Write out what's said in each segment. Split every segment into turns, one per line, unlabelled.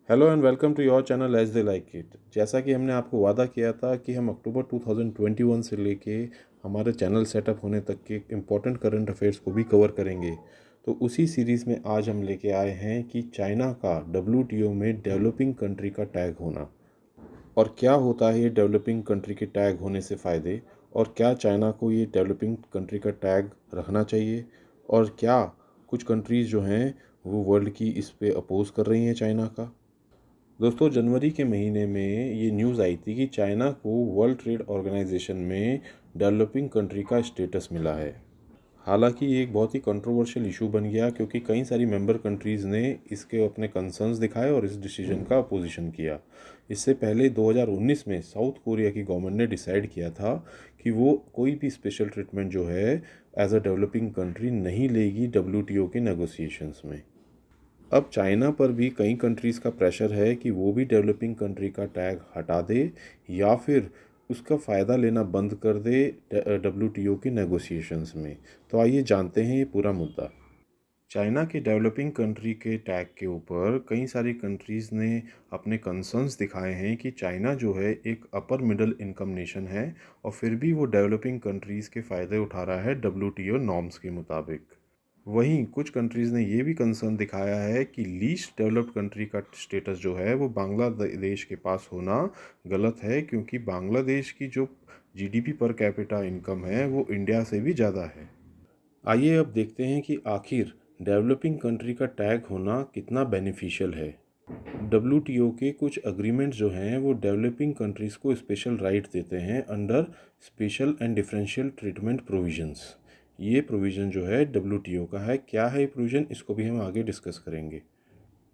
Hello and welcome to your channel as they like it. जैसा कि हमने आपको वादा किया था कि हम अक्टूबर 2021 से लेके हमारे चैनल सेटअप होने तक के इम्पोर्टेंट करंट अफेयर्स को भी कवर करेंगे, तो उसी सीरीज़ में आज हम लेके आए हैं कि चाइना का WTO में डेवलपिंग कंट्री का टैग होना और क्या होता है ये डेवलपिंग कंट्री के टैग होने से फ़ायदे, और क्या चाइना को ये डेवलपिंग कंट्री का टैग रखना चाहिए, और क्या कुछ कंट्रीज़ जो हैं वो वर्ल्ड की इस पे अपोज़ कर रही हैं चाइना का। दोस्तों, जनवरी के महीने में ये न्यूज़ आई थी कि चाइना को वर्ल्ड ट्रेड ऑर्गेनाइजेशन में डेवलपिंग कंट्री का स्टेटस मिला है। हालांकि ये एक बहुत ही कंट्रोवर्शियल इशू बन गया, क्योंकि कई सारी मेंबर कंट्रीज़ ने इसके अपने कंसर्न्स दिखाए और इस डिसीजन का अपोजिशन किया। इससे पहले 2019 में साउथ कोरिया की गवर्नमेंट ने डिसाइड किया था कि वो कोई भी स्पेशल ट्रीटमेंट जो है एज अ डेवलपिंग कंट्री नहीं लेगी WTO के नेगोशिएशंस में। अब चाइना पर भी कई कंट्रीज़ का प्रेशर है कि वो भी डेवलपिंग कंट्री का टैग हटा दे या फिर उसका फ़ायदा लेना बंद कर दे WTO के नेगोशिएशंस में। तो आइए जानते हैं ये पूरा मुद्दा। चाइना के डेवलपिंग कंट्री के टैग के ऊपर कई सारी कंट्रीज़ ने अपने कंसर्न्स दिखाए हैं कि चाइना जो है एक अपर मिडिल इनकम नेशन है और फिर भी वो डेवलपिंग कंट्रीज़ के फ़ायदे उठा रहा है WTO नॉर्म्स के मुताबिक। वहीं कुछ कंट्रीज़ ने ये भी कंसर्न दिखाया है कि लीस्ट डेवलप्ड कंट्री का स्टेटस जो है वो बांग्लादेश के पास होना गलत है, क्योंकि बांग्लादेश की जो GDP पर कैपिटा इनकम है वो इंडिया से भी ज़्यादा है। आइए अब देखते हैं कि आखिर डेवलपिंग कंट्री का टैग होना कितना बेनिफिशियल है। WTO के कुछ अग्रीमेंट्स जो हैं वो डेवलपिंग कंट्रीज़ को स्पेशल राइट देते हैं under special and differential treatment provisions. ये प्रोविज़न जो है WTO का है। क्या है ये प्रोविज़न, इसको भी हम आगे डिस्कस करेंगे।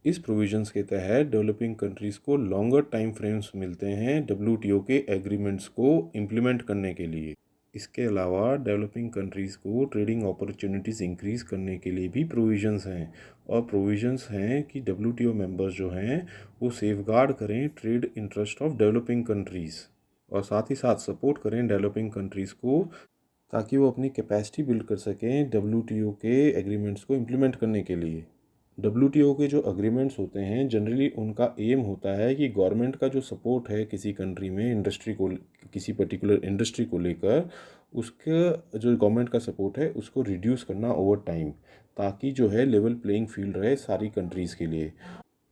इस प्रोविजंस के तहत डेवलपिंग कंट्रीज़ को लॉन्गर टाइम फ्रेम्स मिलते हैं WTO के एग्रीमेंट्स को इम्प्लीमेंट करने के लिए। इसके अलावा डेवलपिंग कंट्रीज़ को ट्रेडिंग अपॉर्चुनिटीज़ इंक्रीज़ करने के लिए भी प्रोविजंस हैं, और प्रोविजंस हैं कि WTO मेंबर्स जो हैं वो सेफगार्ड करें trade interest of developing countries, और साथ ही साथ सपोर्ट करें डेवलपिंग कंट्रीज़ को ताकि वो अपनी कैपेसिटी बिल्ड कर सकें WTO के एग्रीमेंट्स को इम्प्लीमेंट करने के लिए। WTO के जो अग्रीमेंट्स होते हैं जनरली उनका एम होता है कि गवर्नमेंट का जो सपोर्ट है किसी कंट्री में इंडस्ट्री को, किसी पर्टिकुलर इंडस्ट्री को लेकर, उसका जो गवर्नमेंट का सपोर्ट है उसको रिड्यूस करना ओवर टाइम, ताकि जो है लेवल प्लेइंग फील्ड रहे सारी कंट्रीज़ के लिए।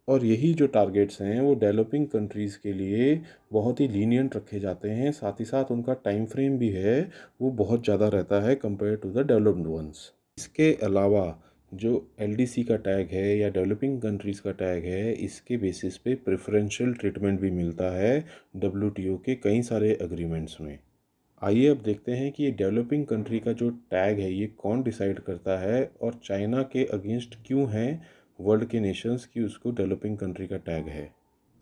और यही जो टारगेट्स हैं वो डेवलपिंग कंट्रीज़ के लिए बहुत ही लीनियंट रखे जाते हैं। साथ ही साथ उनका टाइम फ्रेम भी है वो बहुत ज़्यादा रहता है compare to the developed ones. इसके अलावा जो LDC का टैग है या डेवलपिंग कंट्रीज़ का टैग है, इसके बेसिस पे प्रेफरेंशियल ट्रीटमेंट भी मिलता है WTO के कई सारे अग्रीमेंट्स में। आइए अब देखते हैं कि ये डेवलपिंग कंट्री का जो टैग है ये कौन डिसाइड करता है और चाइना के अगेंस्ट क्यों है वर्ल्ड के नेशंस की उसको डेवलपिंग कंट्री का टैग है।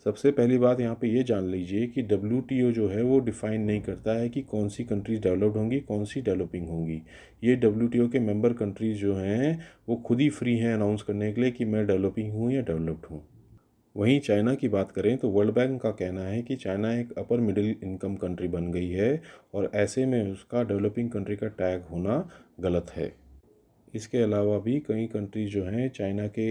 सबसे पहली बात यहाँ पे ये जान लीजिए कि WTO जो है वो डिफ़ाइन नहीं करता है कि कौन सी कंट्रीज डेवलप्ड होंगी कौन सी डेवलपिंग होंगी। ये WTO के मेंबर कंट्रीज़ जो हैं वो खुद ही फ्री हैं अनाउंस करने के लिए कि मैं डेवलपिंग हूँ या डेवलप्ड हूँ। वहीं चाइना की बात करें तो वर्ल्ड बैंक का कहना है कि चाइना एक अपर मिडिल इनकम कंट्री बन गई है और ऐसे में उसका डेवलपिंग कंट्री का टैग होना गलत है। इसके अलावा भी कई कंट्रीज जो हैं चाइना के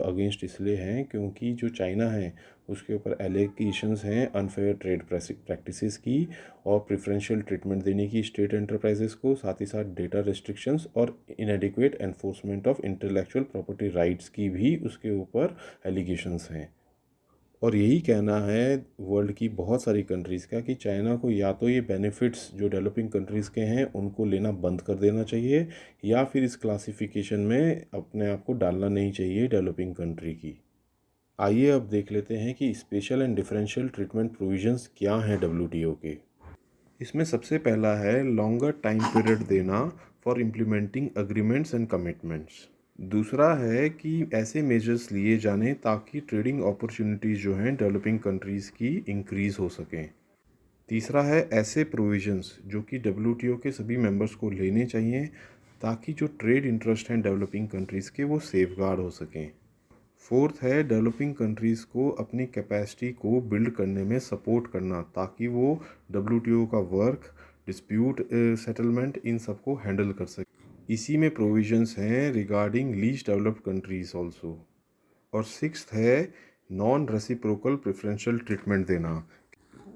अगेंस्ट इसलिए हैं क्योंकि जो चाइना है उसके ऊपर एलिगेशंस हैं अनफेयर ट्रेड प्रैक्टिसेस की और प्रेफरेंशियल ट्रीटमेंट देने की स्टेट एंटरप्राइजेस को, साथ ही साथ डेटा रेस्ट्रिक्शंस और इनएडिक्वेट enforcement of intellectual property rights की भी उसके ऊपर एलिगेशंस हैं। और यही कहना है वर्ल्ड की बहुत सारी कंट्रीज़ का कि चाइना को या तो ये बेनिफिट्स जो डेवलपिंग कंट्रीज़ के हैं उनको लेना बंद कर देना चाहिए, या फिर इस क्लासिफिकेशन में अपने आप को डालना नहीं चाहिए डेवलपिंग कंट्री की। आइए अब देख लेते हैं कि special and differential treatment provisions क्या हैं WTO के। इसमें सबसे पहला है लॉन्गर टाइम पीरियड देना for implementing agreements and commitments. दूसरा है कि ऐसे मेजर्स लिए जाने ताकि ट्रेडिंग अपॉर्चुनिटीज़ जो हैं डेवलपिंग कंट्रीज़ की इंक्रीज़ हो सकें। तीसरा है ऐसे प्रोविजंस जो कि WTO के सभी मेंबर्स को लेने चाहिए ताकि जो ट्रेड इंटरेस्ट हैं डेवलपिंग कंट्रीज़ के वो सेफगार्ड हो सकें। फोर्थ है डेवलपिंग कंट्रीज़ को अपनी कैपेसिटी को बिल्ड करने में सपोर्ट करना ताकि वो WTO का वर्क, डिस्प्यूट सेटलमेंट, इन सबको हैंडल कर सके। इसी में प्रोविजंस हैं regarding least developed countries also. और सिक्स्थ है नॉन रेसिप्रोकल प्रेफरेंशियल ट्रीटमेंट देना।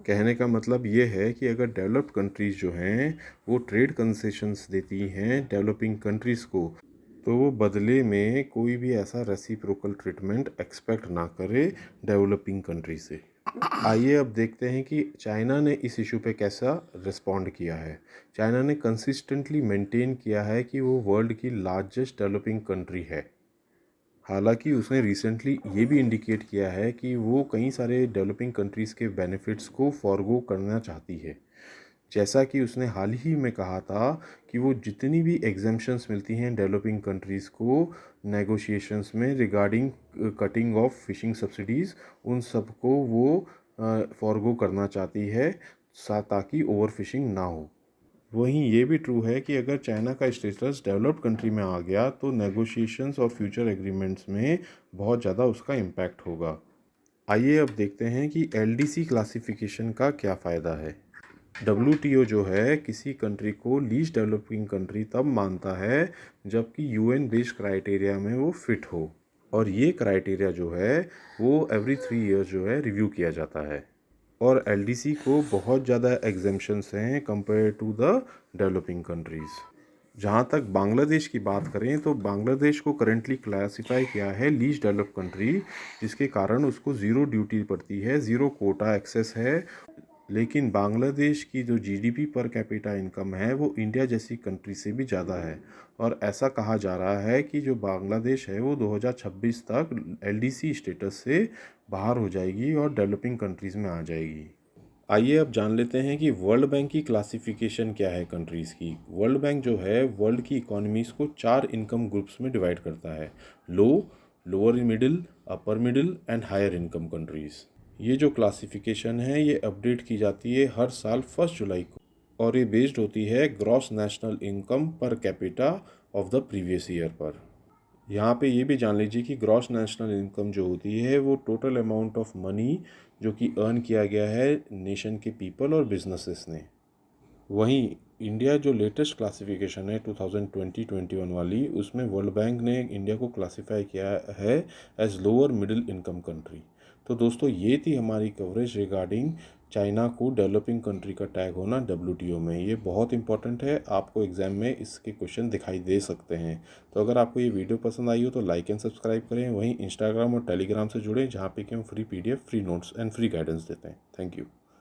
कहने का मतलब ये है कि अगर डेवलप्ड कंट्रीज़ जो हैं वो ट्रेड कंसेशंस देती हैं डेवलपिंग कंट्रीज़ को, तो वो बदले में कोई भी ऐसा रेसिप्रोकल ट्रीटमेंट एक्सपेक्ट ना करे डेवलपिंग कंट्री से। आइए अब देखते हैं कि चाइना ने इस इशू पे कैसा रिस्पॉन्ड किया है। चाइना ने कंसिस्टेंटली मेंटेन किया है कि वो वर्ल्ड की लार्जेस्ट डेवलपिंग कंट्री है। हालांकि उसने रिसेंटली ये भी इंडिकेट किया है कि वो कई सारे डेवलपिंग कंट्रीज़ के बेनिफिट्स को फॉरगो करना चाहती है। जैसा कि उसने हाल ही में कहा था कि वो जितनी भी एग्जेम्पशंस मिलती हैं डेवलपिंग कंट्रीज़ को नेगोशिएशंस में regarding cutting of fishing subsidies, उन सब को वो फॉरगो करना चाहती है ताकि ओवर फिशिंग ना हो। वहीं ये भी ट्रू है कि अगर चाइना का स्टेटस डेवलप्ड कंट्री में आ गया तो नेगोशिएशंस और फ्यूचर एग्रीमेंट्स में बहुत ज़्यादा उसका इम्पैक्ट होगा। आइए अब देखते हैं कि एलडीसी क्लासिफिकेशन का क्या फ़ायदा है। डब्ल्यूटीओ जो है किसी कंट्री को लीस्ट डेवलपिंग कंट्री तब मानता है जबकि यूएन बेस्ड क्राइटेरिया में वो फिट हो, और ये क्राइटेरिया जो है वो एवरी 3 ईयर्स जो है रिव्यू किया जाता है। और एलडीसी को बहुत ज़्यादा एग्जेम्पशंस हैं compare to the developing countries. जहाँ तक बांग्लादेश की बात करें तो बांग्लादेश को करेंटली क्लासिफाई किया है लीस्ट डेवलप्ड कंट्री, जिसके कारण उसको ज़ीरो ड्यूटी पड़ती है, ज़ीरो कोटा एक्सेस है। लेकिन बांग्लादेश की जो जीडीपी पर कैपिटा इनकम है वो इंडिया जैसी कंट्री से भी ज़्यादा है, और ऐसा कहा जा रहा है कि जो बांग्लादेश है वो 2026 तक एलडीसी स्टेटस से बाहर हो जाएगी और डेवलपिंग कंट्रीज़ में आ जाएगी। आइए अब जान लेते हैं कि वर्ल्ड बैंक की क्लासिफिकेशन क्या है कंट्रीज़ की। वर्ल्ड बैंक जो है वर्ल्ड की इकोनॉमीज़ को 4 इनकम ग्रुप्स में डिवाइड करता है: low, lower middle, upper middle and higher income countries. ये जो क्लासिफिकेशन है ये अपडेट की जाती है हर साल 1 जुलाई को, और ये बेस्ड होती है gross national income per capita of the previous year पर। यहाँ पे ये भी जान लीजिए कि ग्रॉस नेशनल इनकम जो होती है वो टोटल अमाउंट ऑफ मनी जो कि अर्न किया गया है नेशन के पीपल और बिजनेसेस ने। वहीं इंडिया जो लेटेस्ट क्लासिफिकेशन है 2020-21 वाली, उसमें वर्ल्ड बैंक ने इंडिया को क्लासिफाई किया है as lower middle income country. तो दोस्तों ये थी हमारी कवरेज रिगार्डिंग चाइना को डेवलपिंग कंट्री का टैग होना डब्ल्यूटीओ में। ये बहुत इंपॉर्टेंट है, आपको एग्जाम में इसके क्वेश्चन दिखाई दे सकते हैं। तो अगर आपको ये वीडियो पसंद आई हो तो लाइक एंड सब्सक्राइब करें। वहीं इंस्टाग्राम और टेलीग्राम से जुड़ें जहाँ पे कि हम free PDF, free notes and free guidance देते हैं। Thank you.